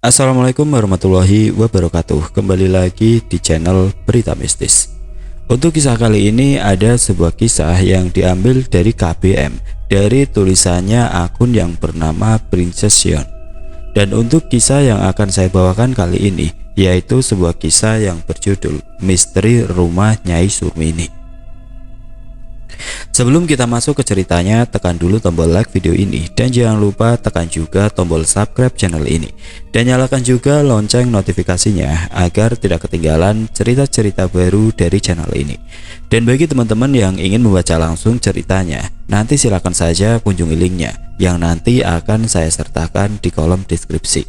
Assalamualaikum warahmatullahi wabarakatuh. Kembali lagi di channel Berita Mistis. Untuk kisah kali ini ada sebuah kisah yang diambil dari KBM, dari tulisannya akun yang bernama Princess Sion. Dan untuk kisah yang akan saya bawakan kali ini yaitu sebuah kisah yang berjudul Misteri Rumah Nyai Surmini. Sebelum kita masuk ke ceritanya, tekan dulu tombol like video ini dan jangan lupa tekan juga tombol subscribe channel ini dan nyalakan juga lonceng notifikasinya agar tidak ketinggalan cerita-cerita baru dari channel ini. Dan bagi teman-teman yang ingin membaca langsung ceritanya, nanti silakan saja kunjungi linknya yang nanti akan saya sertakan di kolom deskripsi.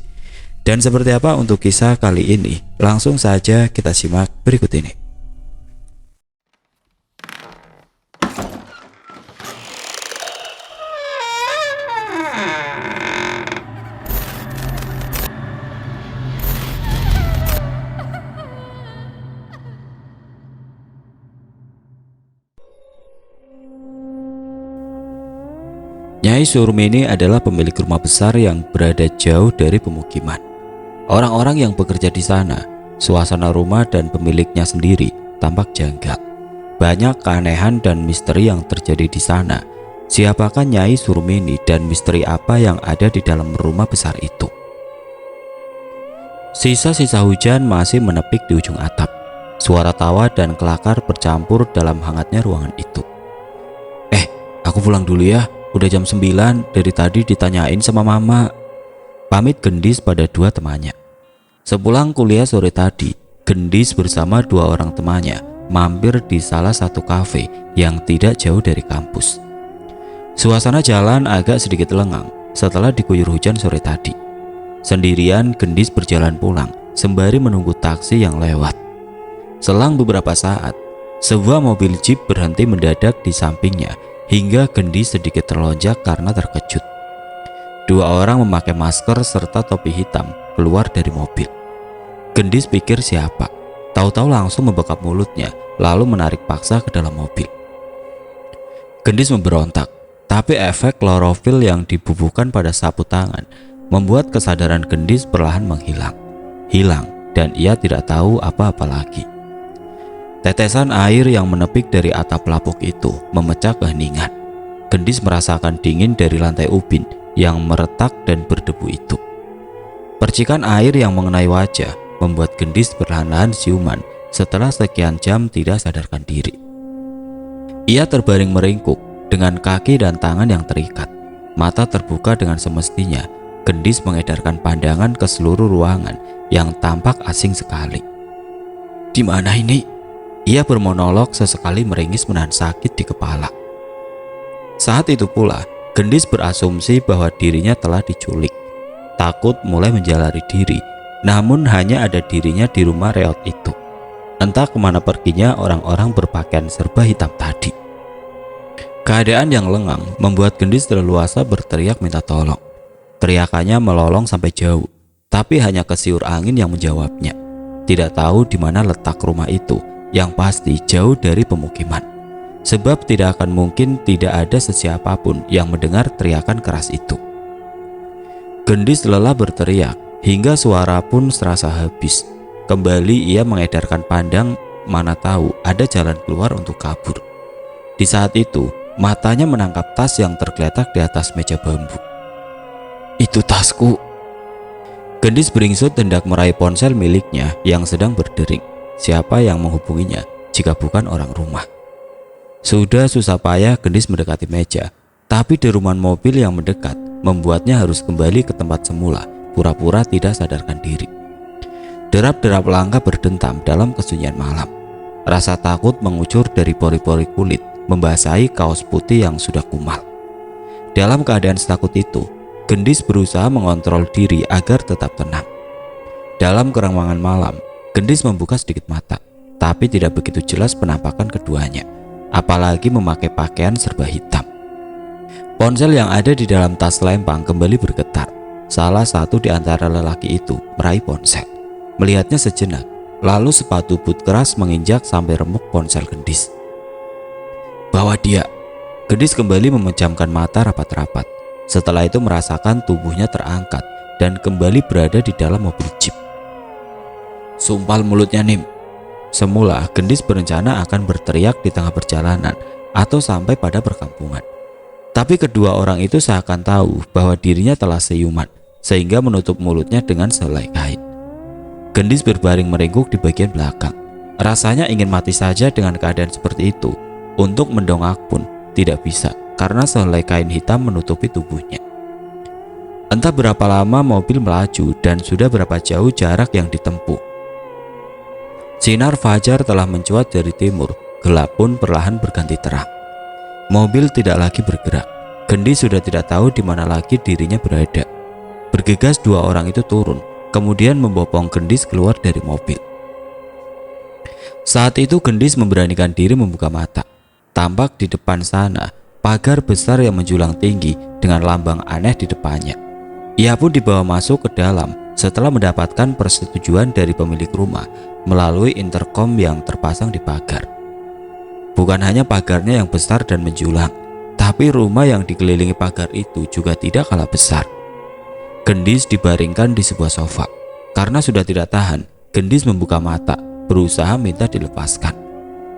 Dan seperti apa untuk kisah kali ini? Langsung saja kita simak berikut ini. Nyai Surmini adalah pemilik rumah besar yang berada jauh dari pemukiman. Orang-orang yang bekerja di sana, suasana rumah dan pemiliknya sendiri tampak janggal. Banyak keanehan dan misteri yang terjadi di sana. Siapakah Nyai Surmini dan misteri apa yang ada di dalam rumah besar itu? Sisa-sisa hujan masih menepik di ujung atap. Suara tawa dan kelakar bercampur dalam hangatnya ruangan itu. Aku pulang dulu ya. Udah jam 9, dari tadi ditanyain sama mama. Pamit Gendis pada dua temannya. Sepulang kuliah sore tadi, Gendis bersama dua orang temannya mampir di salah satu kafe yang tidak jauh dari kampus. Suasana jalan agak sedikit lengang setelah diguyur hujan sore tadi. Sendirian Gendis berjalan pulang sembari menunggu taksi yang lewat. Selang beberapa saat, sebuah mobil jeep berhenti mendadak di sampingnya hingga Gendis sedikit terlonjak karena terkejut. Dua orang memakai masker serta topi hitam keluar dari mobil. Gendis pikir siapa, tahu-tahu langsung membekap mulutnya lalu menarik paksa ke dalam mobil. Gendis memberontak, tapi efek klorofil yang dibubuhkan pada sapu tangan membuat kesadaran Gendis perlahan menghilang. Hilang dan ia tidak tahu apa-apa lagi. Tetesan air yang menepik dari atap lapuk itu memecah keheningan. Gendis merasakan dingin dari lantai ubin yang meretak dan berdebu itu. Percikan air yang mengenai wajah membuat Gendis perlahan-lahan siuman setelah sekian jam tidak sadarkan diri. Ia terbaring meringkuk dengan kaki dan tangan yang terikat. Mata terbuka dengan semestinya. Gendis mengedarkan pandangan ke seluruh ruangan yang tampak asing sekali. Di mana ini? Ia bermonolog sesekali meringis menahan sakit di kepala. Saat itu pula, Gendis berasumsi bahwa dirinya telah diculik. Takut mulai menjalari diri, namun hanya ada dirinya di rumah reot itu. Entah kemana perginya orang-orang berpakaian serba hitam tadi. Keadaan yang lengang membuat Gendis leluasa berteriak minta tolong. Teriakannya melolong sampai jauh, tapi hanya kesiur angin yang menjawabnya. Tidak tahu di mana letak rumah itu, yang pasti jauh dari pemukiman. Sebab tidak akan mungkin tidak ada sesiapapun yang mendengar teriakan keras itu. Gendis lelah berteriak hingga suara pun serasa habis. Kembali ia mengedarkan pandang, mana tahu ada jalan keluar untuk kabur. Di saat itu matanya menangkap tas yang tergeletak di atas meja bambu. Itu tasku. Gendis beringsut hendak meraih ponsel miliknya yang sedang berdering. Siapa yang menghubunginya jika bukan orang rumah? Sudah susah payah Gendis mendekati meja, tapi deruman mobil yang mendekat membuatnya harus kembali ke tempat semula, pura-pura tidak sadarkan diri. Derap-derap langkah berdentam dalam kesunyian malam. Rasa takut mengucur dari pori-pori kulit, membasahi kaos putih yang sudah kumal. Dalam keadaan setakut itu, Gendis berusaha mengontrol diri agar tetap tenang. Dalam keremangan malam, Gendis membuka sedikit mata, tapi tidak begitu jelas penampakan keduanya, apalagi memakai pakaian serba hitam. Ponsel yang ada di dalam tas lempang kembali bergetar. Salah satu di antara lelaki itu meraih ponsel, melihatnya sejenak, lalu sepatu but keras menginjak sampai remuk ponsel Gendis. Bawa dia. Gendis kembali memejamkan mata rapat-rapat. Setelah itu merasakan tubuhnya terangkat dan kembali berada di dalam mobil jeep. Sumpal mulutnya, Nim. Semula Gendis berencana akan berteriak di tengah perjalanan atau sampai pada perkampungan. Tapi kedua orang itu seakan tahu bahwa dirinya telah siuman, sehingga menutup mulutnya dengan sehelai kain. Gendis berbaring meringkuk di bagian belakang. Rasanya ingin mati saja dengan keadaan seperti itu. Untuk mendongak pun tidak bisa karena sehelai kain hitam menutupi tubuhnya. Entah berapa lama mobil melaju dan sudah berapa jauh jarak yang ditempuh. Sinar fajar telah mencuat dari timur, gelap pun perlahan berganti terang. Mobil tidak lagi bergerak. Gendis sudah tidak tahu di mana lagi dirinya berada. Bergegas dua orang itu turun, kemudian membopong Gendis keluar dari mobil. Saat itu Gendis memberanikan diri membuka mata. Tampak di depan sana pagar besar yang menjulang tinggi dengan lambang aneh di depannya. Ia pun dibawa masuk ke dalam setelah mendapatkan persetujuan dari pemilik rumah melalui intercom yang terpasang di pagar. Bukan hanya pagarnya yang besar dan menjulang, tapi rumah yang dikelilingi pagar itu juga tidak kalah besar. Gendis dibaringkan di sebuah sofa. Karena sudah tidak tahan, Gendis membuka mata, berusaha minta dilepaskan.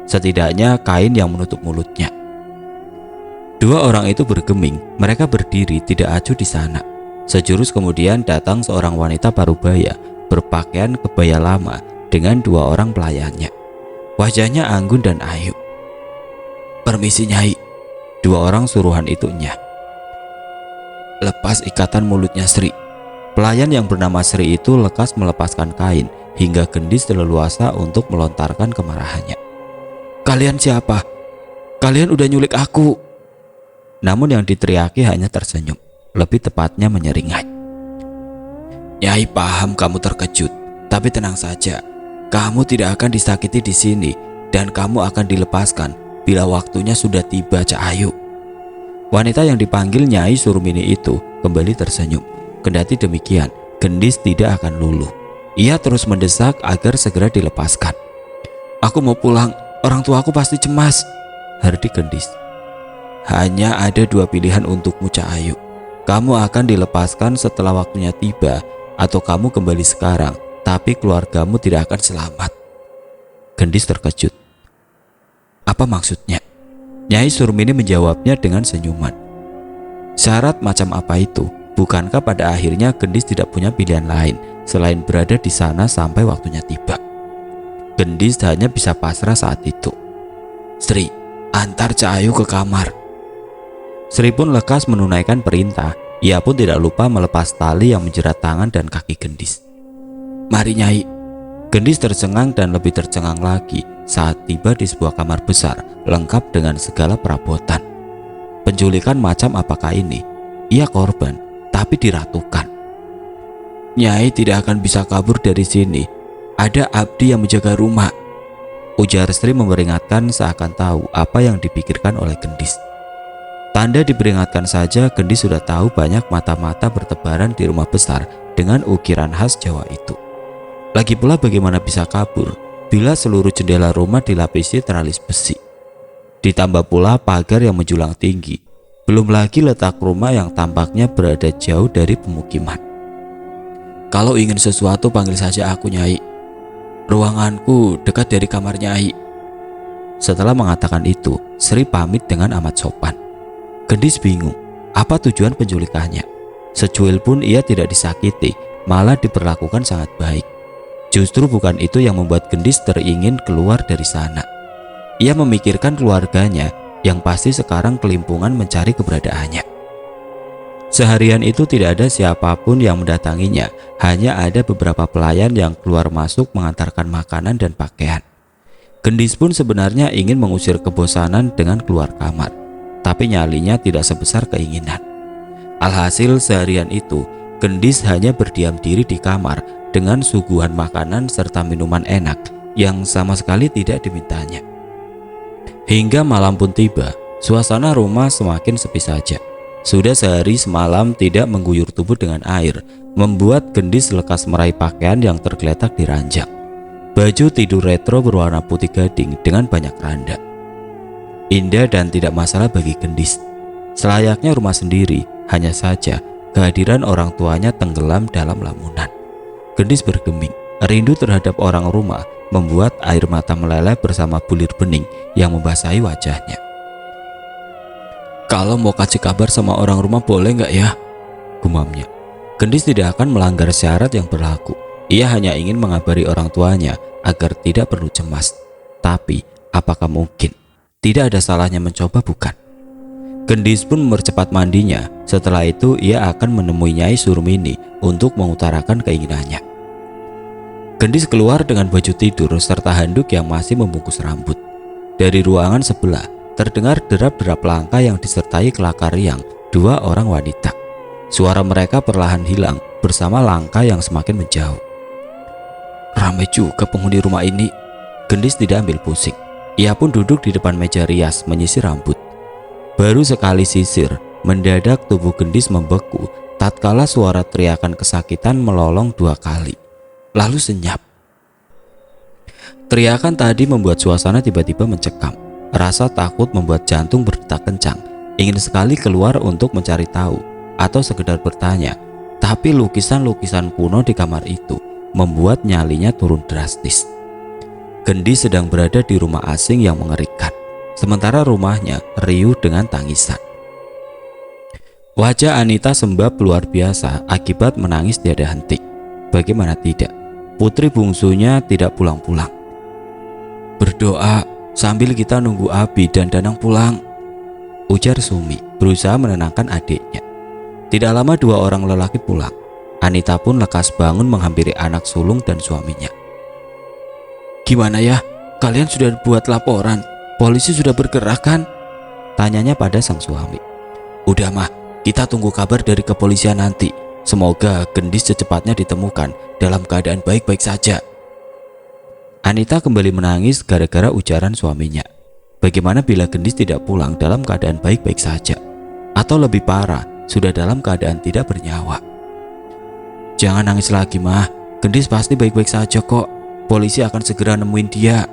Setidaknya kain yang menutup mulutnya. Dua orang itu bergeming, mereka berdiri tidak acuh di sana. Sejurus kemudian datang seorang wanita parubaya berpakaian kebaya lama dengan dua orang pelayannya. Wajahnya anggun dan ayu. "Permisi, Nyai," dua orang suruhan itu nyah. "Lepas ikatan mulutnya, Sri." Pelayan yang bernama Sri itu lekas melepaskan kain hingga Gendis leluasa untuk melontarkan kemarahannya. "Kalian siapa? Kalian udah nyulik aku." Namun yang diteriaki hanya tersenyum, lebih tepatnya menyeringai. "Nyai paham kamu terkejut, tapi tenang saja. Kamu tidak akan disakiti di sini dan kamu akan dilepaskan bila waktunya sudah tiba, Cak Ayu." Wanita yang dipanggil Nyai Surmini itu kembali tersenyum. Kendati demikian, Gendis tidak akan luluh. Ia terus mendesak agar segera dilepaskan. "Aku mau pulang, orang tuaku pasti cemas," hardik Gendis. "Hanya ada dua pilihan untukmu, Cak Ayu. Kamu akan dilepaskan setelah waktunya tiba, atau kamu kembali sekarang, tapi keluargamu tidak akan selamat." Gendis terkejut. Apa maksudnya? Nyai Surmini menjawabnya dengan senyuman. Syarat macam apa itu? Bukankah pada akhirnya Gendis tidak punya pilihan lain selain berada di sana sampai waktunya tiba? Gendis hanya bisa pasrah saat itu. "Sri, antar Cak Ayu ke kamar." Sri pun lekas menunaikan perintah. Ia pun tidak lupa melepas tali yang menjerat tangan dan kaki Gendis. "Mari, Nyai." Gendis tercengang dan lebih tercengang lagi saat tiba di sebuah kamar besar lengkap dengan segala perabotan. Penculikan macam apakah ini? Ia korban, tapi diratukan. "Nyai tidak akan bisa kabur dari sini. Ada abdi yang menjaga rumah," ujar Sri memperingatkan seakan tahu apa yang dipikirkan oleh Gendis. Tanda diperingatkan saja, Gendis sudah tahu banyak mata-mata bertebaran di rumah besar dengan ukiran khas Jawa itu. Lagi pula bagaimana bisa kabur bila seluruh jendela rumah dilapisi teralis besi. Ditambah pula pagar yang menjulang tinggi. Belum lagi letak rumah yang tampaknya berada jauh dari pemukiman. "Kalau ingin sesuatu panggil saja aku, Nyai. Ruanganku dekat dari kamar Nyai." Setelah mengatakan itu, Sri pamit dengan amat sopan. Gendis bingung, apa tujuan penculikannya? Secuil pun ia tidak disakiti, malah diperlakukan sangat baik. Justru bukan itu yang membuat Gendis teringin keluar dari sana. Ia memikirkan keluarganya yang pasti sekarang kelimpungan mencari keberadaannya. Seharian itu tidak ada siapapun yang mendatanginya, hanya ada beberapa pelayan yang keluar masuk mengantarkan makanan dan pakaian. Gendis pun sebenarnya ingin mengusir kebosanan dengan keluar kamar, tapi nyalinya tidak sebesar keinginan. Alhasil seharian itu Gendis hanya berdiam diri di kamar dengan suguhan makanan serta minuman enak yang sama sekali tidak dimintanya. Hingga malam pun tiba, suasana rumah semakin sepi saja. Sudah sehari semalam tidak mengguyur tubuh dengan air, membuat Gendis lekas meraih pakaian yang tergeletak di ranjang. Baju tidur retro berwarna putih gading dengan banyak randa. Indah dan tidak masalah bagi Gendis. Selayaknya rumah sendiri, hanya saja kehadiran orang tuanya tenggelam dalam lamunan. Gendis bergeming, rindu terhadap orang rumah membuat air mata meleleh bersama bulir bening yang membasahi wajahnya. "Kalau mau kasih kabar sama orang rumah boleh nggak ya?" gumamnya. Gendis tidak akan melanggar syarat yang berlaku. Ia hanya ingin mengabari orang tuanya agar tidak perlu cemas. Tapi, apakah mungkin? Tidak ada salahnya mencoba, bukan? Gendis pun mempercepat mandinya. Setelah itu, ia akan menemui Nyai Surmini untuk mengutarakan keinginannya. Gendis keluar dengan baju tidur serta handuk yang masih membungkus rambut. Dari ruangan sebelah, terdengar derap-derap langkah yang disertai kelakar riang dua orang wanita. Suara mereka perlahan hilang bersama langkah yang semakin menjauh. Ramai juga penghuni rumah ini. Gendis tidak ambil pusing. Ia pun duduk di depan meja rias menyisir rambut. Baru sekali sisir, mendadak tubuh Gendis membeku tatkala suara teriakan kesakitan melolong 2 kali. Lalu senyap. Teriakan tadi membuat suasana tiba-tiba mencekam. Rasa takut membuat jantung berdetak kencang. Ingin sekali keluar untuk mencari tahu atau sekedar bertanya. Tapi lukisan-lukisan kuno di kamar itu membuat nyalinya turun drastis. Gendis sedang berada di rumah asing yang mengerikan. Sementara rumahnya riuh dengan tangisan. Wajah Anita sembab luar biasa akibat menangis tiada henti. Bagaimana tidak, putri bungsunya tidak pulang-pulang. "Berdoa sambil kita nunggu Abi dan Danang pulang," ujar Sumi berusaha menenangkan adiknya. Tidak lama 2 orang lelaki pulang. Anita pun lekas bangun menghampiri anak sulung dan suaminya. "Gimana ya? Kalian sudah buat laporan? Polisi sudah bergerak kan?" tanyanya pada sang suami. "Udah mah, kita tunggu kabar dari kepolisian nanti. Semoga Gendis secepatnya ditemukan dalam keadaan baik-baik saja." Anita kembali menangis gara-gara ujaran suaminya. Bagaimana bila Gendis tidak pulang dalam keadaan baik-baik saja? Atau lebih parah, sudah dalam keadaan tidak bernyawa? "Jangan nangis lagi mah, Gendis pasti baik-baik saja kok. Polisi akan segera nemuin dia."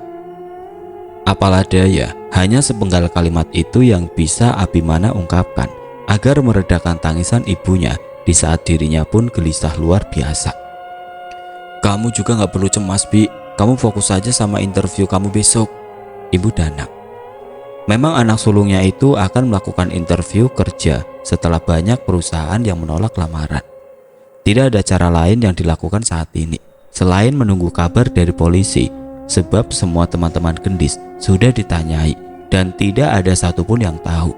Apalah daya, hanya sepenggal kalimat itu yang bisa Abimana ungkapkan agar meredakan tangisan ibunya di saat dirinya pun gelisah luar biasa. "Kamu juga gak perlu cemas, Bi. Kamu fokus saja sama interview kamu besok," Ibu Danang. Memang anak sulungnya itu akan melakukan interview kerja setelah banyak perusahaan yang menolak lamaran. Tidak ada cara lain yang dilakukan saat ini selain menunggu kabar dari polisi, sebab semua teman-teman Gendis sudah ditanyai dan tidak ada satupun yang tahu.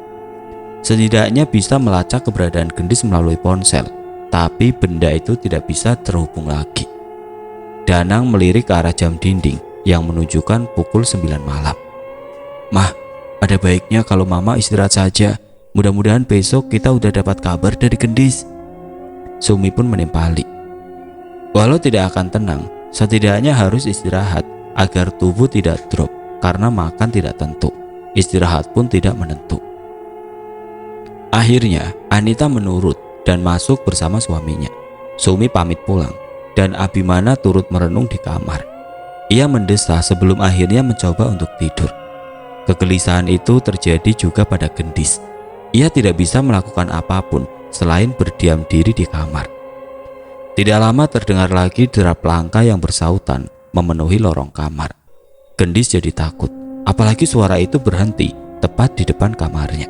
Setidaknya bisa melacak keberadaan Gendis melalui ponsel, tapi benda itu tidak bisa terhubung lagi. Danang melirik ke arah jam dinding yang menunjukkan pukul 9 malam. "Mah, ada baiknya kalau Mama istirahat saja. Mudah-mudahan besok kita udah dapat kabar dari Gendis." Sumi pun menimpali. Walau tidak akan tenang, setidaknya harus istirahat agar tubuh tidak drop karena makan tidak tentu, istirahat pun tidak menentu. Akhirnya Anita menurut dan masuk bersama suaminya. Sumi pamit pulang dan Abimana turut merenung di kamar. Ia mendesah sebelum akhirnya mencoba untuk tidur. Kegelisahan itu terjadi juga pada Gendis. Ia tidak bisa melakukan apapun selain berdiam diri di kamar. Tidak lama terdengar lagi derap langkah yang bersautan memenuhi lorong kamar. Gendis jadi takut, apalagi suara itu berhenti tepat di depan kamarnya.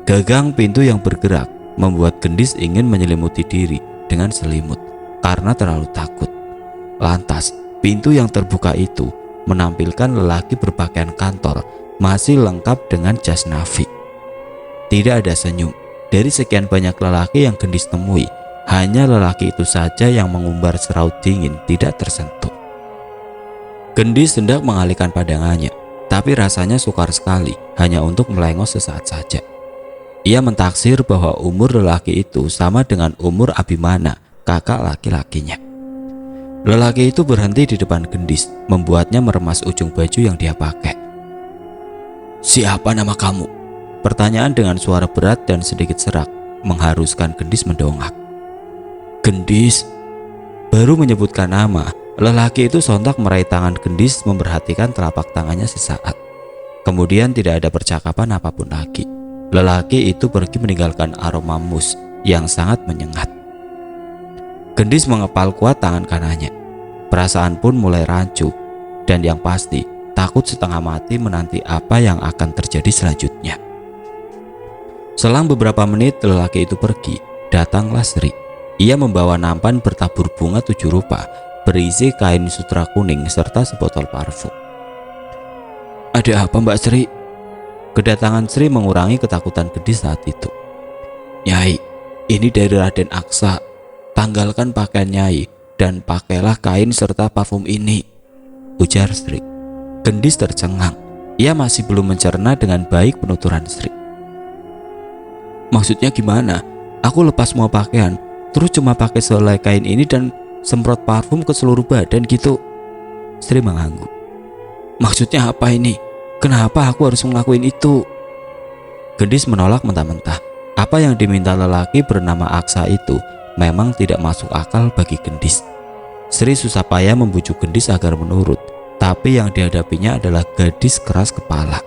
Gagang pintu yang bergerak membuat Gendis ingin menyelimuti diri dengan selimut karena terlalu takut. Lantas, pintu yang terbuka itu menampilkan lelaki berpakaian kantor masih lengkap dengan jas Navy. Tidak ada senyum. Dari sekian banyak lelaki yang Gendis temui, hanya lelaki itu saja yang mengumbar seraut dingin tidak tersentuh. Gendis hendak mengalihkan pandangannya, tapi rasanya sukar sekali hanya untuk melengos sesaat saja. Ia mentaksir bahwa umur lelaki itu sama dengan umur Abimana, kakak laki-lakinya. Lelaki itu berhenti di depan Gendis, membuatnya meremas ujung baju yang dia pakai. "Siapa nama kamu?" Pertanyaan dengan suara berat dan sedikit serak mengharuskan Gendis mendongak. "Gendis." Baru menyebutkan nama, lelaki itu sontak meraih tangan Gendis memperhatikan telapak tangannya sesaat. Kemudian tidak ada percakapan apapun lagi. Lelaki itu pergi meninggalkan aroma mus yang sangat menyengat. Gendis mengepal kuat tangan kanannya. Perasaan pun mulai rancu, dan yang pasti takut setengah mati menanti apa yang akan terjadi selanjutnya. Selang beberapa menit lelaki itu pergi, datanglah Sri. Ia membawa nampan bertabur bunga 7 rupa berisi kain sutra kuning serta sebotol parfum. "Ada apa, Mbak Sri?" Kedatangan Sri mengurangi ketakutan Gendis saat itu. "Nyai, ini dari Raden Aksa. Tanggalkan pakaian Nyai dan pakailah kain serta parfum ini," ujar Sri. Gendis tercengang. Ia masih belum mencerna dengan baik penuturan Sri. "Maksudnya gimana? Aku lepas semua pakaian, terus cuma pakai selai kain ini dan semprot parfum ke seluruh badan gitu?" Sri mengangguk. "Maksudnya apa ini? Kenapa aku harus ngelakuin itu?" Gendis menolak mentah-mentah. Apa yang diminta lelaki bernama Aksa itu memang tidak masuk akal bagi Gendis. Sri susah payah membujuk Gendis agar menurut, tapi yang dihadapinya adalah gadis keras kepala.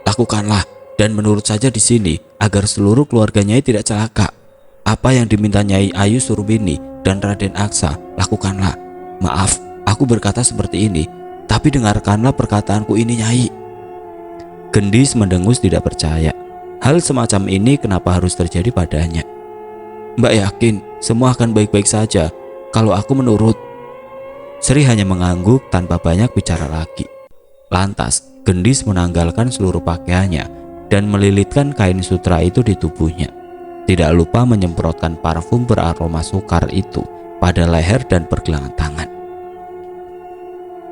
"Lakukanlah dan menurut saja di sini agar seluruh keluarga Nyai tidak celaka. Apa yang diminta Nyai Ayu Surbini dan Raden Aksa, lakukanlah. Maaf, aku berkata seperti ini, tapi dengarkanlah perkataanku ini, Nyai." Gendis mendengus tidak percaya. Hal semacam ini kenapa harus terjadi padanya? "Mbak yakin semua akan baik-baik saja kalau aku menurut?" Sri hanya mengangguk tanpa banyak bicara lagi. Lantas, Gendis menanggalkan seluruh pakaiannya dan melilitkan kain sutra itu di tubuhnya. Tidak lupa menyemprotkan parfum beraroma sukar itu pada leher dan pergelangan tangan.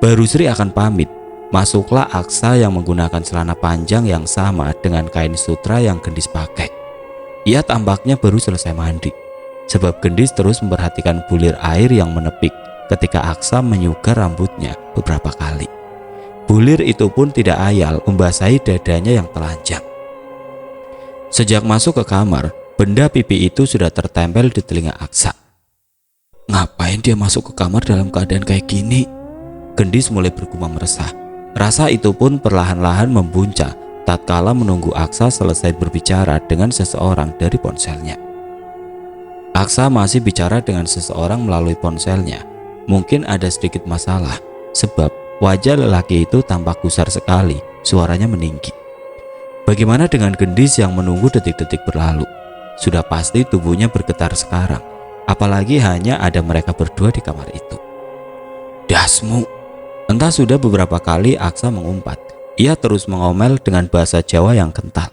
Baru Sri akan pamit, masuklah Aksa yang menggunakan celana panjang yang sama dengan kain sutra yang Gendis pakai. Ia tampaknya baru selesai mandi, sebab Gendis terus memperhatikan bulir air yang menepik ketika Aksa menyugar rambutnya beberapa kali. Bulir itu pun tidak ayal membasahi dadanya yang telanjang. Sejak masuk ke kamar, benda pipi itu sudah tertempel di telinga Aksa. Ngapain dia masuk ke kamar dalam keadaan kayak gini? Gendis mulai bergumam resah. Rasa itu pun perlahan-lahan membuncah tatkala menunggu Aksa selesai berbicara dengan seseorang dari ponselnya. Aksa masih bicara dengan seseorang melalui ponselnya. Mungkin ada sedikit masalah, sebab wajah lelaki itu tampak gusar sekali, suaranya meninggi. Bagaimana dengan Gendis yang menunggu detik-detik berlalu? Sudah pasti tubuhnya bergetar sekarang, apalagi hanya ada mereka berdua di kamar itu. "Dasmu!" Entah sudah beberapa kali Aksa mengumpat. Ia terus mengomel dengan bahasa Jawa yang kental.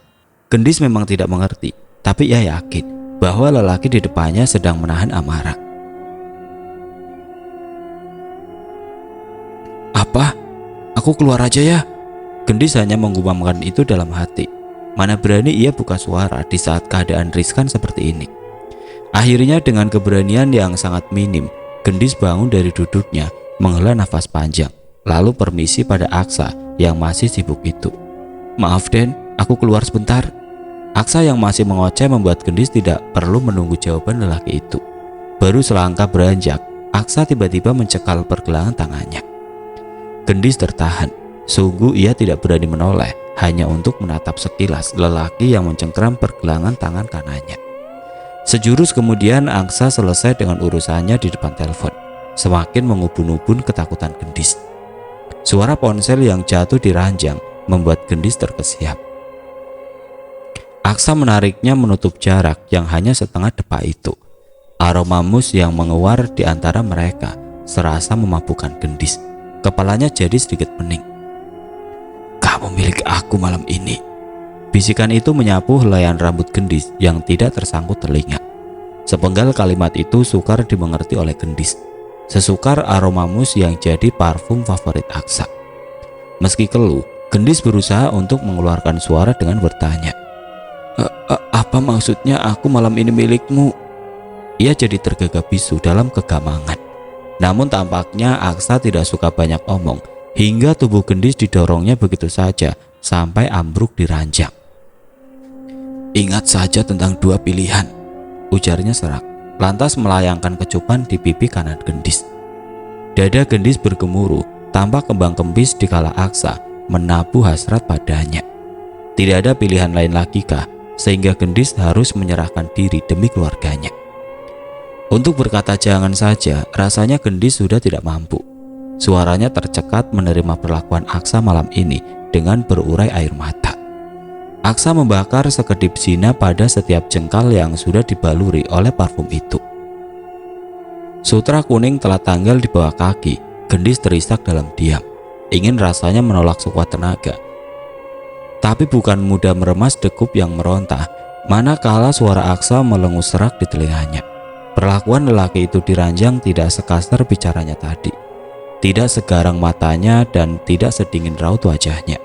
Gendis memang tidak mengerti, tapi ia yakin bahwa lelaki di depannya sedang menahan amarah. "Apa? Aku keluar aja ya?" Gendis hanya menggumamkan itu dalam hati. Mana berani ia buka suara di saat keadaan riskan seperti ini. Akhirnya dengan keberanian yang sangat minim, Gendis bangun dari duduknya, menghela nafas panjang, lalu permisi pada Aksa yang masih sibuk itu. "Maaf Den, aku keluar sebentar." Aksa yang masih mengoceh membuat Gendis tidak perlu menunggu jawaban lelaki itu. Baru selangkah beranjak, Aksa tiba-tiba mencekal pergelangan tangannya. Gendis tertahan. Sungguh ia tidak berani menoleh, hanya untuk menatap sekilas lelaki yang mencengkeram pergelangan tangan kanannya. Sejurus kemudian Aksa selesai dengan urusannya di depan telepon. Semakin mengubun-ubun ketakutan Gendis. Suara ponsel yang jatuh di ranjang membuat Gendis terkesiap. Aksa menariknya menutup jarak yang hanya setengah depa itu. Aroma mus yang menguar di antara mereka serasa memabukkan Gendis. Kepalanya jadi sedikit pening. "Kamu milik aku malam ini." Bisikan itu menyapu helaian rambut Gendis yang tidak tersangkut telinga. Sepenggal kalimat itu sukar dimengerti oleh Gendis. Sesukar aroma mus yang jadi parfum favorit Aksa. Meski keluh, Gendis berusaha untuk mengeluarkan suara dengan bertanya, Apa maksudnya aku malam ini milikmu?" Ia jadi tergagap bisu dalam kegamangan. Namun tampaknya Aksa tidak suka banyak omong, hingga tubuh Gendis didorongnya begitu saja sampai ambruk di ranjang. "Ingat saja tentang 2 pilihan," ujarnya serak, lantas melayangkan kecupan di pipi kanan Gendis. Dada Gendis bergemuruh, tampak kembang kempis dikala Aksa menabuh hasrat padanya. Tidak ada pilihan lain lagi kah? sehingga Gendis harus menyerahkan diri demi keluarganya. Untuk berkata jangan saja, rasanya Gendis sudah tidak mampu. Suaranya tercekat menerima perlakuan Aksa malam ini dengan berurai air mata. Aksa membakar sekedip zina pada setiap jengkal yang sudah dibaluri oleh parfum itu. Sutra kuning telah tanggal di bawah kaki. Gendis terisak dalam diam, ingin rasanya menolak sekuat tenaga. Tapi bukan mudah meremas degup yang merontah, manakala suara Aksa melengus serak di telinganya. Perlakuan lelaki itu diranjang tidak sekasar bicaranya tadi, tidak segarang matanya dan tidak sedingin raut wajahnya.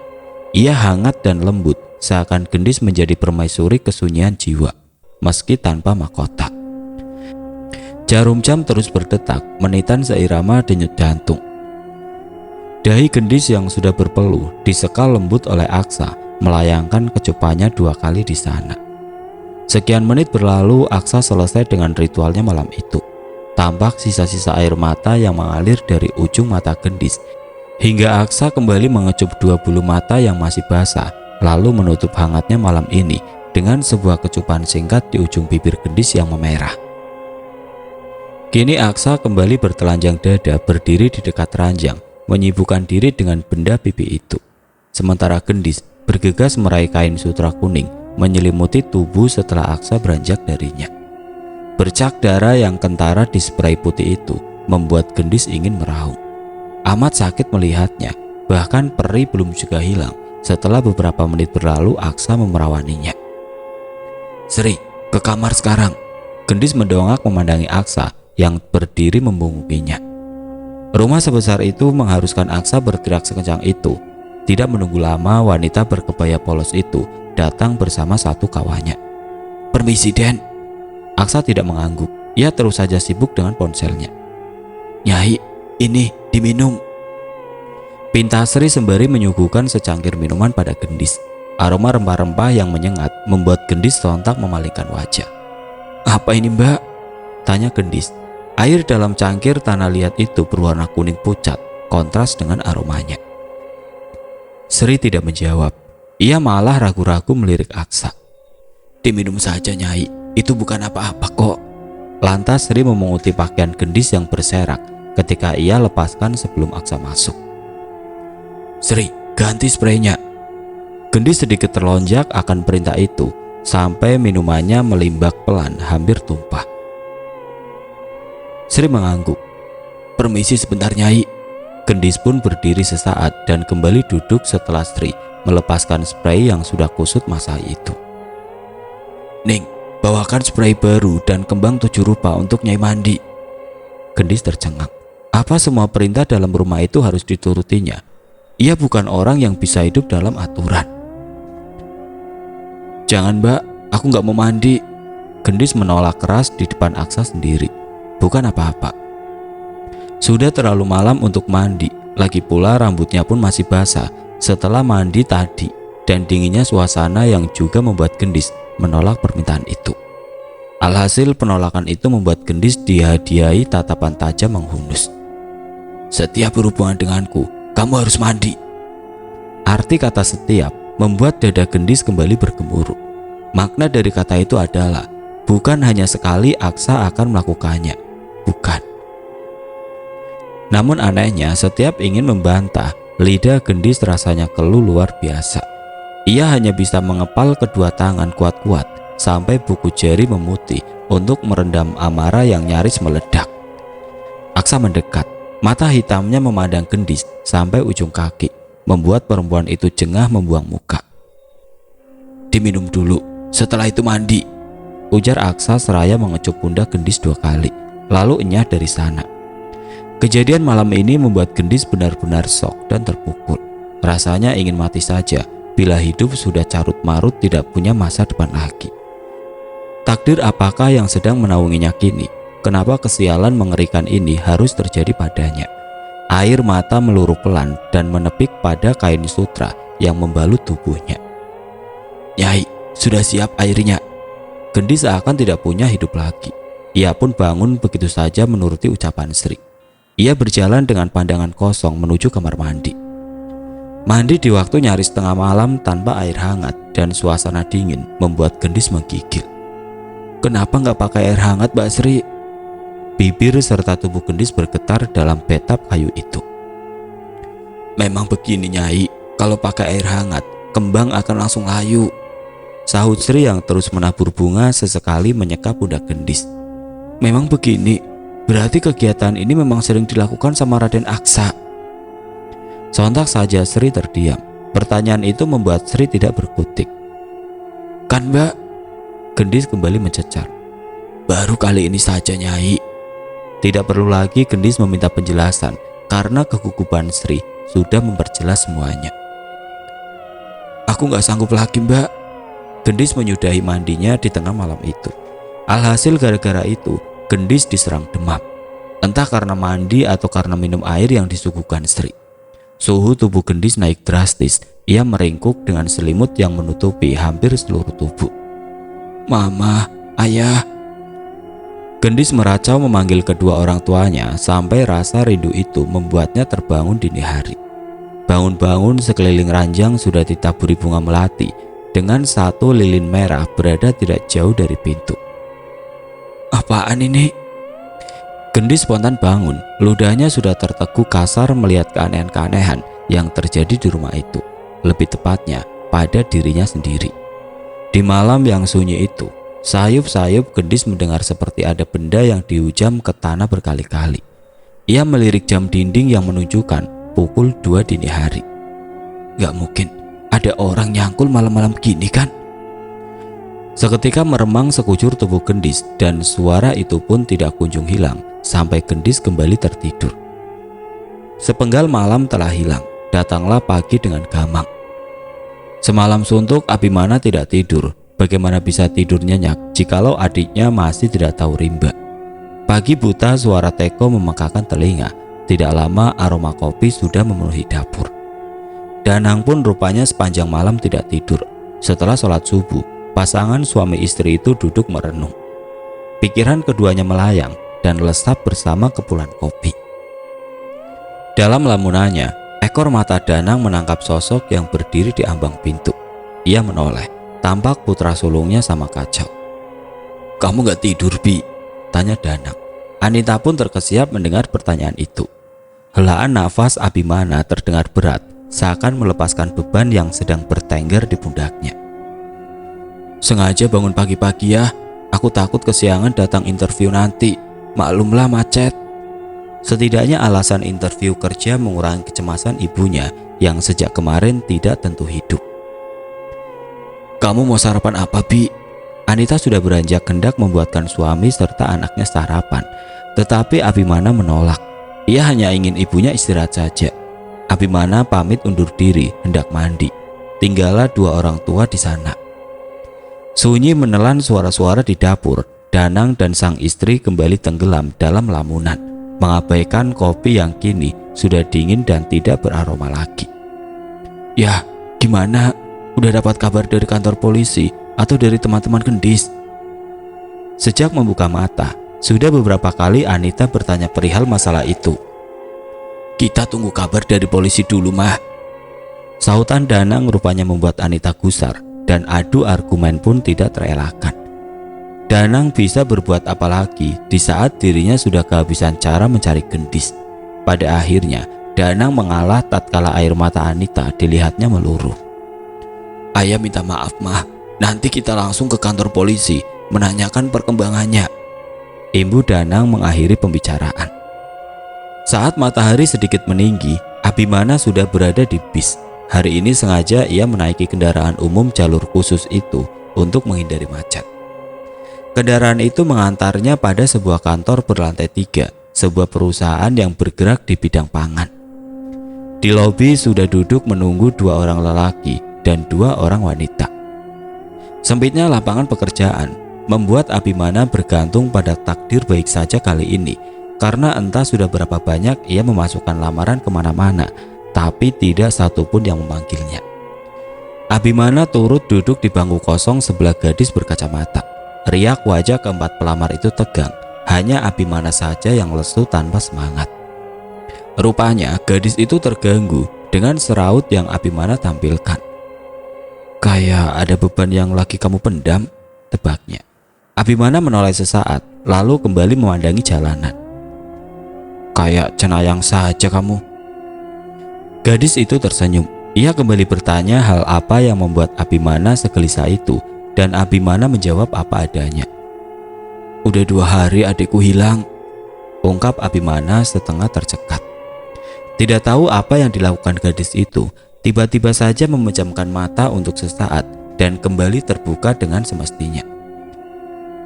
Ia hangat dan lembut, seakan Gendis menjadi permaisuri kesunyian jiwa, meski tanpa mahkota. Jarum jam terus berdetak, menitan seirama denyut jantung. Dahi Gendis yang sudah berpeluh disekal lembut oleh Aksa, melayangkan kecupannya 2 kali di sana. Sekian menit berlalu, Aksa selesai dengan ritualnya malam itu. Tampak sisa-sisa air mata yang mengalir dari ujung mata Gendis, hingga Aksa kembali mengecup 2 bulu mata yang masih basah, lalu menutup hangatnya malam ini dengan sebuah kecupan singkat di ujung bibir Gendis yang memerah. Kini Aksa kembali bertelanjang dada berdiri di dekat ranjang, menyibukkan diri dengan benda pipi itu. Sementara Gendis bergegas meraih kain sutra kuning menyelimuti tubuh setelah Aksa beranjak darinya. Bercak darah yang kentara di spray putih itu membuat Gendis ingin meraung. Amat sakit melihatnya, bahkan perih belum juga hilang. Setelah beberapa menit berlalu, Aksa memerawaninya. "Sri, ke kamar sekarang." Gendis mendongak memandangi Aksa yang berdiri membungkukinya. Rumah sebesar itu mengharuskan Aksa berteriak sekencang itu. Tidak menunggu lama, wanita berkebaya polos itu datang bersama satu kawannya. "Permisi, Den." Aksa tidak mengangguk. Ia terus saja sibuk dengan ponselnya. "Nyai, ini diminum." Pinta Sri sembari menyuguhkan secangkir minuman pada Gendis. Aroma rempah-rempah yang menyengat membuat Gendis sontak memalingkan wajah. "Apa ini, Mbak?" tanya Gendis. Air dalam cangkir tanah liat itu berwarna kuning pucat, kontras dengan aromanya. Sri tidak menjawab. Ia malah ragu-ragu melirik Aksa. "Diminum saja, Nyai, itu bukan apa-apa kok." Lantas Sri memunguti pakaian Gendis yang berserak ketika ia lepaskan sebelum Aksa masuk. "Sri, ganti spraynya." Gendis sedikit terlonjak akan perintah itu, sampai minumannya melimbak pelan hampir tumpah. Sri mengangguk. "Permisi sebentar, Nyai." Gendis pun berdiri sesaat dan kembali duduk setelah Sri melepaskan spray yang sudah kusut masa itu. "Ning, bawakan spray baru dan kembang 7 rupa untuk Nyai mandi." Gendis tercengang. Apa semua perintah dalam rumah itu harus diturutinya? Ia bukan orang yang bisa hidup dalam aturan. "Jangan, Mbak, aku nggak mau mandi." Gendis menolak keras di depan Aksa sendiri. "Bukan apa-apa. Sudah terlalu malam untuk mandi, lagi pula rambutnya pun masih basah setelah mandi tadi, dan dinginnya suasana yang juga membuat Gendis menolak permintaan itu. Alhasil penolakan itu membuat Gendis dihadiahi tatapan tajam menghunus. "Setiap berhubungan denganku, kamu harus mandi." Arti kata "setiap" membuat dada Gendis kembali bergemuruh. Makna dari kata itu adalah bukan hanya sekali Aksa akan melakukannya, bukan. Namun anehnya, setiap ingin membantah, lidah Gendis rasanya keluh luar biasa. Ia hanya bisa mengepal kedua tangan kuat-kuat sampai buku jari memutih untuk merendam amarah yang nyaris meledak. Aksa mendekat, mata hitamnya memandang Gendis sampai ujung kaki, membuat perempuan itu jengah membuang muka. "Diminum dulu, setelah itu mandi," ujar Aksa seraya mengecup pundak Gendis 2 kali, lalu enyah dari sana. Kejadian malam ini membuat Gendis benar-benar shock dan terpukul. Rasanya ingin mati saja bila hidup sudah carut marut tidak punya masa depan lagi. Takdir apakah yang sedang menaunginya kini? Kenapa kesialan mengerikan ini harus terjadi padanya? Air mata meluruh pelan dan menepik pada kain sutra yang membalut tubuhnya. "Nyai, sudah siap airnya." Gendis seakan tidak punya hidup lagi. Ia pun bangun begitu saja menuruti ucapan Sri. Ia berjalan dengan pandangan kosong menuju kamar mandi. Mandi di waktu nyaris tengah malam tanpa air hangat dan suasana dingin membuat Gendis menggigil. Kenapa nggak pakai air hangat, Mbak Sri? Bibir serta tubuh Gendis bergetar dalam bathtub kayu itu. Memang begini Nyai, kalau pakai air hangat, kembang akan langsung layu. Sahut Sri yang terus menabur bunga sesekali menyekap pundak Gendis. Memang begini, berarti kegiatan ini memang sering dilakukan sama Raden Aksa. Sontak saja Sri terdiam. Pertanyaan itu membuat Sri tidak berkutik. Kan Mbak? Gendis kembali mencecar. Baru kali ini saja Nyai. Tidak perlu lagi Gendis meminta penjelasan karena kegugupan Sri sudah memperjelas semuanya. Aku gak sanggup lagi Mbak. Gendis menyudahi mandinya di tengah malam itu. Alhasil gara-gara itu Gendis diserang demam. Entah karena mandi atau karena minum air yang disuguhkan Sri. Suhu tubuh Gendis naik drastis. Ia meringkuk dengan selimut yang menutupi hampir seluruh tubuh. Mama, ayah. Gendis meracau memanggil kedua orang tuanya sampai rasa rindu itu membuatnya terbangun dini hari. Bangun-bangun sekeliling ranjang sudah ditaburi bunga melati dengan satu lilin merah berada tidak jauh dari pintu. Apaan ini? Gendis spontan bangun, ludahnya sudah terteguk kasar melihat keanehan-keanehan yang terjadi di rumah itu, lebih tepatnya pada dirinya sendiri. Di malam yang sunyi itu, sayup-sayup Gendis mendengar seperti ada benda yang dihujam ke tanah berkali-kali. Ia melirik jam dinding yang menunjukkan pukul 2 dini hari. Gak mungkin, ada orang nyangkul malam-malam gini kan? Seketika meremang sekujur tubuh Gendis dan suara itu pun tidak kunjung hilang sampai Gendis kembali tertidur. Sepenggal malam telah hilang, datanglah pagi dengan gamang. Semalam suntuk Abimana tidak tidur. Bagaimana bisa tidur nyenyak jikalau adiknya masih tidak tahu rimba. Pagi buta suara teko memekakan telinga. Tidak lama aroma kopi sudah memenuhi dapur. Danang pun rupanya sepanjang malam tidak tidur. Setelah sholat subuh, pasangan suami istri itu duduk merenung. Pikiran keduanya melayang dan lesap bersama kepulan kopi. Dalam lamunannya, ekor mata Danang menangkap sosok yang berdiri di ambang pintu. Ia menoleh, tampak putra sulungnya sama kacau. Kamu gak tidur, Bi? Tanya Danang. Anita pun terkesiap mendengar pertanyaan itu. Helaan nafas Abimana terdengar berat, seakan melepaskan beban yang sedang bertengger di pundaknya. Sengaja bangun pagi-pagi ya, aku takut kesiangan datang interview nanti. Maklumlah macet. Setidaknya alasan interview kerja mengurangi kecemasan ibunya yang sejak kemarin tidak tentu hidup. Kamu mau sarapan apa, Bi? Anita sudah beranjak hendak membuatkan suami serta anaknya sarapan, tetapi Abimana menolak. Ia hanya ingin ibunya istirahat saja. Abimana pamit undur diri hendak mandi. Tinggallah dua orang tua di sana. Sunyi menelan suara-suara di dapur. Danang dan sang istri kembali tenggelam dalam lamunan, mengabaikan kopi yang kini sudah dingin dan tidak beraroma lagi. Ya, gimana? Udah dapat kabar dari kantor polisi atau dari teman-teman Gendis? Sejak membuka mata, sudah beberapa kali Anita bertanya perihal masalah itu. Kita tunggu kabar dari polisi dulu, Mah. Sautan Danang rupanya membuat Anita gusar dan adu argumen pun tidak terelakkan. Danang bisa berbuat apa lagi di saat dirinya sudah kehabisan cara mencari Gendis. Pada akhirnya, Danang mengalah tatkala air mata Anita dilihatnya meluruh. Ayah minta maaf, Mah. Nanti kita langsung ke kantor polisi menanyakan perkembangannya. Ibu Danang mengakhiri pembicaraan. Saat matahari sedikit meninggi, Abimana sudah berada di bis. Hari ini sengaja ia menaiki kendaraan umum jalur khusus itu untuk menghindari macet. Kendaraan itu mengantarnya pada sebuah kantor berlantai 3, sebuah perusahaan yang bergerak di bidang pangan. Di lobi sudah duduk menunggu 2 orang lelaki dan 2 orang wanita. Sempitnya lapangan pekerjaan membuat Abimana bergantung pada takdir baik saja kali ini, karena entah sudah berapa banyak ia memasukkan lamaran kemana-mana, tapi tidak satupun yang memanggilnya. Abimana turut duduk di bangku kosong sebelah gadis berkacamata. Riak wajah keempat pelamar itu tegang, hanya Abimana saja yang lesu tanpa semangat. Rupanya gadis itu terganggu dengan seraut yang Abimana tampilkan. Kayak ada beban yang lagi kamu pendam, tebaknya. Abimana menoleh sesaat, lalu kembali memandangi jalanan. Kayak cenayang saja kamu. Gadis itu tersenyum. Ia kembali bertanya hal apa yang membuat Abimana segelisah itu, dan Abimana menjawab apa adanya. Udah 2 hari adikku hilang, ungkap Abimana setengah tercekat. Tidak tahu apa yang dilakukan gadis itu, tiba-tiba saja memejamkan mata untuk sesaat dan kembali terbuka dengan semestinya.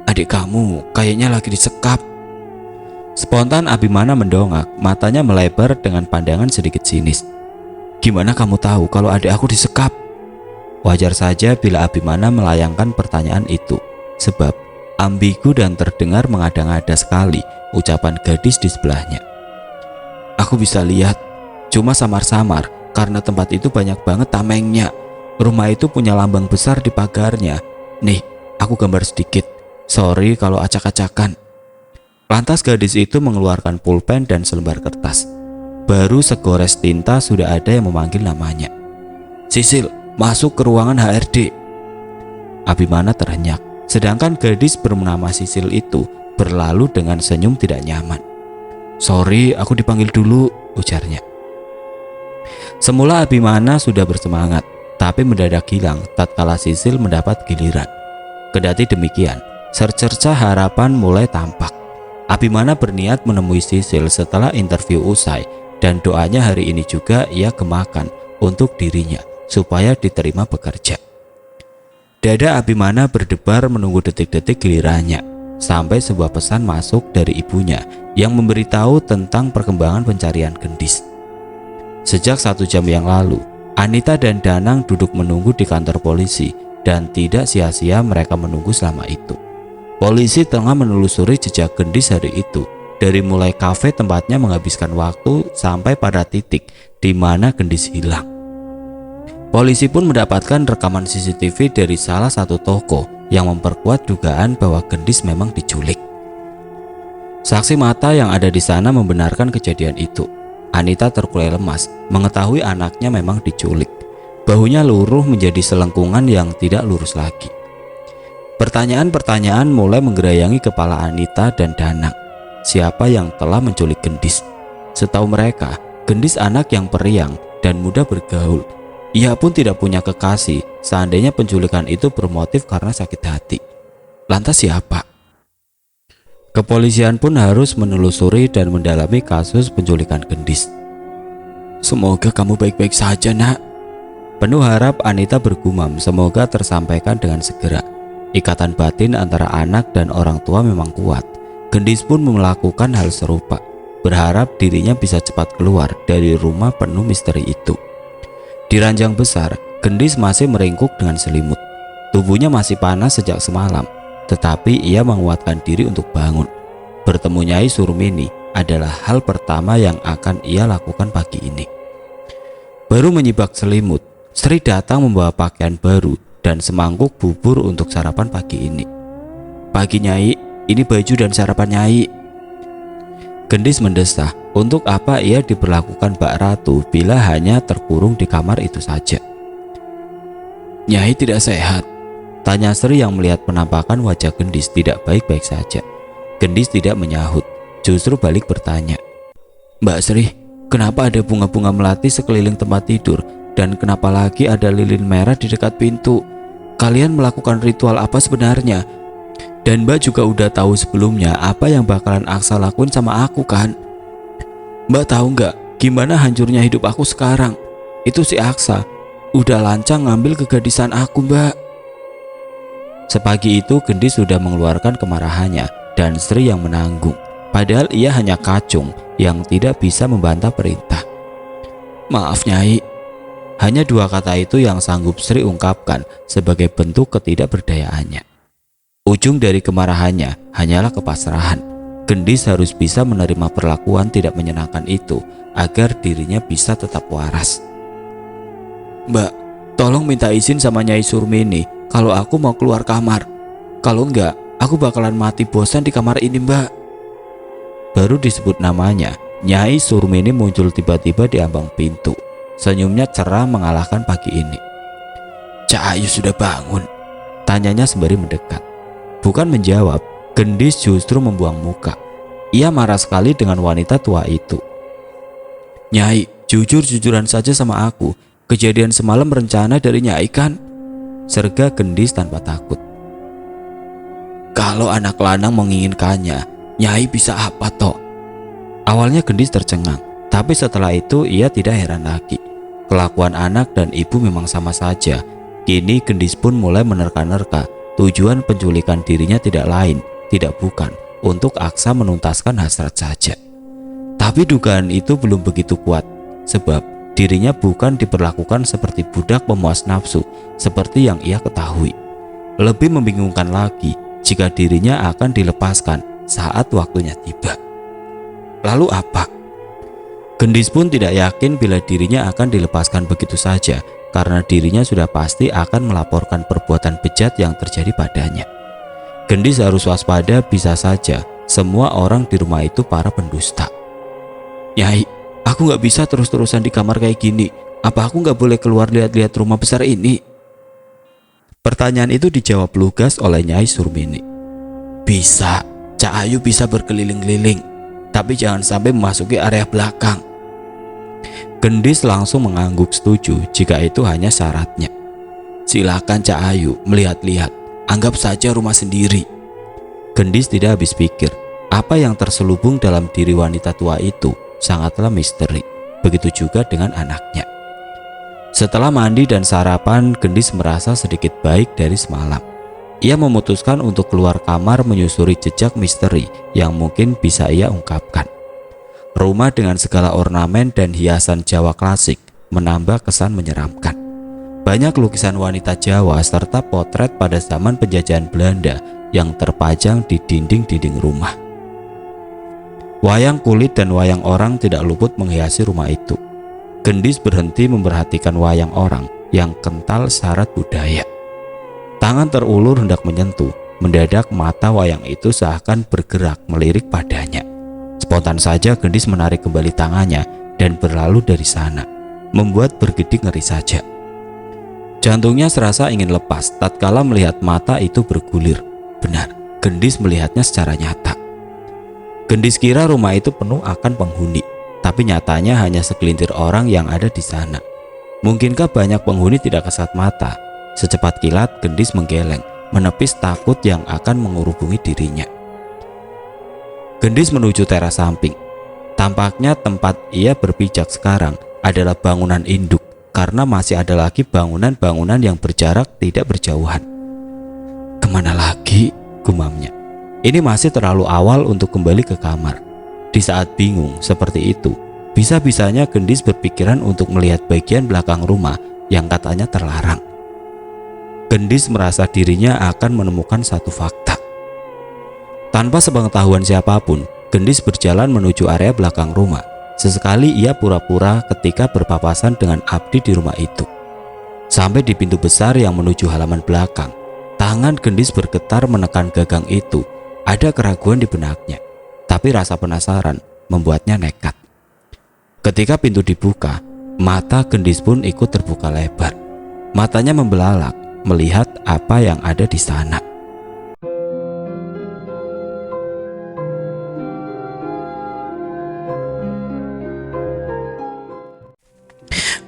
Adik kamu kayaknya lagi disekap. Spontan Abimana mendongak, matanya melebar dengan pandangan sedikit sinis. Gimana kamu tahu kalau adik aku disekap? Wajar saja bila Abimana melayangkan pertanyaan itu, sebab ambigu dan terdengar mengada-ngada sekali ucapan gadis di sebelahnya. Aku bisa lihat, cuma samar-samar karena tempat itu banyak banget tamengnya. Rumah itu punya lambang besar di pagarnya. Nih, aku gambar sedikit. Sorry kalau acak-acakan. Lantas gadis itu mengeluarkan pulpen dan selembar kertas. Baru segores tinta sudah ada yang memanggil namanya. Sisil, masuk ke ruangan HRD. Abimana terhenyak, sedangkan gadis bernama Sisil itu berlalu dengan senyum tidak nyaman. Sorry, aku dipanggil dulu, ujarnya. Semula Abimana sudah bersemangat, tapi mendadak hilang tatkala Sisil mendapat giliran. Kendati demikian, secerca harapan mulai tampak. Abimana berniat menemui Sisil setelah interview usai, dan doanya hari ini juga ia gemakan untuk dirinya supaya diterima bekerja. Dada Abimana berdebar menunggu detik-detik gilirannya, sampai sebuah pesan masuk dari ibunya yang memberitahu tentang perkembangan pencarian gendis. Sejak 1 jam yang lalu, Anita dan Danang duduk menunggu di kantor polisi, dan tidak sia-sia mereka menunggu selama itu. Polisi tengah menelusuri jejak gendis hari itu, dari mulai kafe tempatnya menghabiskan waktu sampai pada titik di mana gendis hilang. Polisi pun mendapatkan rekaman CCTV dari salah satu toko yang memperkuat dugaan bahwa gendis memang diculik. Saksi mata yang ada di sana membenarkan kejadian itu. Anita terkulai lemas mengetahui anaknya memang diculik. Bahunya luruh menjadi selengkungan yang tidak lurus lagi. Pertanyaan-pertanyaan mulai menggerayangi kepala Anita dan Danang. Siapa yang telah menculik gendis? Setahu mereka, gendis anak yang periang dan mudah bergaul. Ia pun tidak punya kekasih seandainya penculikan itu bermotif karena sakit hati. Lantas siapa? Kepolisian pun harus menelusuri dan mendalami kasus penculikan gendis. Semoga kamu baik-baik saja, nak. Penuh harap Anita bergumam semoga tersampaikan dengan segera. Ikatan batin antara anak dan orang tua memang kuat. Gendis pun melakukan hal serupa, berharap dirinya bisa cepat keluar dari rumah penuh misteri itu. Di ranjang besar, gendis masih meringkuk dengan selimut. Tubuhnya masih panas sejak semalam, tetapi ia menguatkan diri untuk bangun. Bertemu Nyai Surmini adalah hal pertama yang akan ia lakukan pagi ini. Baru menyibak selimut, Sri datang membawa pakaian baru dan semangkuk bubur untuk sarapan pagi ini. Pagi Nyai, ini baju dan sarapan Nyai. Gendis mendesah, untuk apa ia diperlakukan Mbak Ratu bila hanya terkurung di kamar itu saja. Nyai tidak sehat, tanya Sri yang melihat penampakan wajah Gendis tidak baik-baik saja. Gendis tidak menyahut, justru balik bertanya. Mbak Sri, kenapa ada bunga-bunga melati sekeliling tempat tidur, dan kenapa lagi ada lilin merah di dekat pintu? Kalian melakukan ritual apa sebenarnya? Dan Mbak juga udah tahu sebelumnya apa yang bakalan Aksa lakuin sama aku kan? Mbak tahu nggak gimana hancurnya hidup aku sekarang? Itu si Aksa udah lancang ngambil kegadisan aku, Mbak. Sepagi itu Gendis sudah mengeluarkan kemarahannya dan Sri yang menanggung. Padahal ia hanya kacung yang tidak bisa membantah perintah. Maaf Nyai. Hanya 2 kata itu yang sanggup Sri ungkapkan sebagai bentuk ketidakberdayaannya. Ujung dari kemarahannya hanyalah kepasrahan. Gendis harus bisa menerima perlakuan tidak menyenangkan itu agar dirinya bisa tetap waras. Mbak, tolong minta izin sama Nyai Surmini kalau aku mau keluar kamar. Kalau enggak, aku bakalan mati bosan di kamar ini, Mbak. Baru disebut namanya, Nyai Surmini muncul tiba-tiba di ambang pintu. Senyumnya cerah mengalahkan pagi ini. "Cak Ayu sudah bangun?" tanyanya sembari mendekat. Bukan menjawab, Gendis justru membuang muka. Ia marah sekali dengan wanita tua itu. "Nyai, jujur-jujuran saja sama aku. Kejadian semalam rencana dari Nyai kan?" serga Gendis tanpa takut. "Kalau anak lanang menginginkannya, Nyai bisa apa toh?" Awalnya Gendis tercengang, tapi setelah itu ia tidak heran lagi. Kelakuan anak dan ibu memang sama saja. Kini Gendis pun mulai menerka-nerka tujuan penculikan dirinya tidak lain, tidak bukan untuk Aksa menuntaskan hasrat saja. Tapi dugaan itu belum begitu kuat, sebab dirinya bukan diperlakukan seperti budak pemuas nafsu seperti yang ia ketahui. Lebih membingungkan lagi jika dirinya akan dilepaskan saat waktunya tiba. Lalu apa? Gendis pun tidak yakin bila dirinya akan dilepaskan begitu saja, karena dirinya sudah pasti akan melaporkan perbuatan bejat yang terjadi padanya. Gendis harus waspada, bisa saja semua orang di rumah itu para pendusta. "Nyai, aku gak bisa terus-terusan di kamar kayak gini. Apa aku gak boleh keluar lihat-lihat rumah besar ini?" Pertanyaan itu dijawab lugas oleh Nyai Surmini. "Bisa, Cak Ayu bisa berkeliling-keliling, tapi jangan sampai memasuki area belakang." Gendis langsung mengangguk setuju jika itu hanya syaratnya. "Silakan Cak Ayu melihat-lihat, anggap saja rumah sendiri." Gendis tidak habis pikir, apa yang terselubung dalam diri wanita tua itu sangatlah misteri. Begitu juga dengan anaknya. Setelah mandi dan sarapan, Gendis merasa sedikit baik dari semalam. Ia memutuskan untuk keluar kamar menyusuri jejak misteri yang mungkin bisa ia ungkapkan. Rumah dengan segala ornamen dan hiasan Jawa klasik menambah kesan menyeramkan. Banyak lukisan wanita Jawa serta potret pada zaman penjajahan Belanda yang terpajang di dinding-dinding rumah. Wayang kulit dan wayang orang tidak luput menghiasi rumah itu. Gendis berhenti memperhatikan wayang orang yang kental syarat budaya. Tangan terulur hendak menyentuh, mendadak mata wayang itu seakan bergerak melirik padanya. Spontan saja Gendis menarik kembali tangannya dan berlalu dari sana, membuat bergidik ngeri saja. Jantungnya serasa ingin lepas tatkala melihat mata itu bergulir. Benar, Gendis melihatnya secara nyata. Gendis kira rumah itu penuh akan penghuni, tapi nyatanya hanya segelintir orang yang ada di sana. Mungkinkah banyak penghuni tidak kasat mata? Secepat kilat Gendis menggeleng, menepis takut yang akan mengurubungi dirinya. Gendis menuju teras samping. Tampaknya tempat ia berpijak sekarang adalah bangunan induk, karena masih ada lagi bangunan-bangunan yang berjarak tidak berjauhan. "Kemana lagi?" gumamnya. Ini masih terlalu awal untuk kembali ke kamar. Di saat bingung seperti itu, bisa-bisanya Gendis berpikiran untuk melihat bagian belakang rumah yang katanya terlarang. Gendis merasa dirinya akan menemukan satu fakta. Tanpa sepengetahuan siapapun, Gendis berjalan menuju area belakang rumah. Sesekali ia pura-pura ketika berpapasan dengan abdi di rumah itu. Sampai di pintu besar yang menuju halaman belakang, tangan Gendis bergetar menekan gagang itu. Ada keraguan di benaknya, tapi rasa penasaran membuatnya nekat. Ketika pintu dibuka, mata Gendis pun ikut terbuka lebar. Matanya membelalak melihat apa yang ada di sana.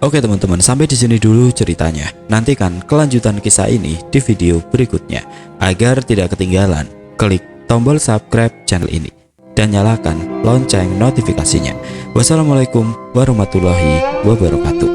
Oke teman-teman, sampai di sini dulu ceritanya. Nantikan kelanjutan kisah ini di video berikutnya. Agar tidak ketinggalan, klik tombol subscribe channel ini dan nyalakan lonceng notifikasinya. Wassalamualaikum warahmatullahi wabarakatuh.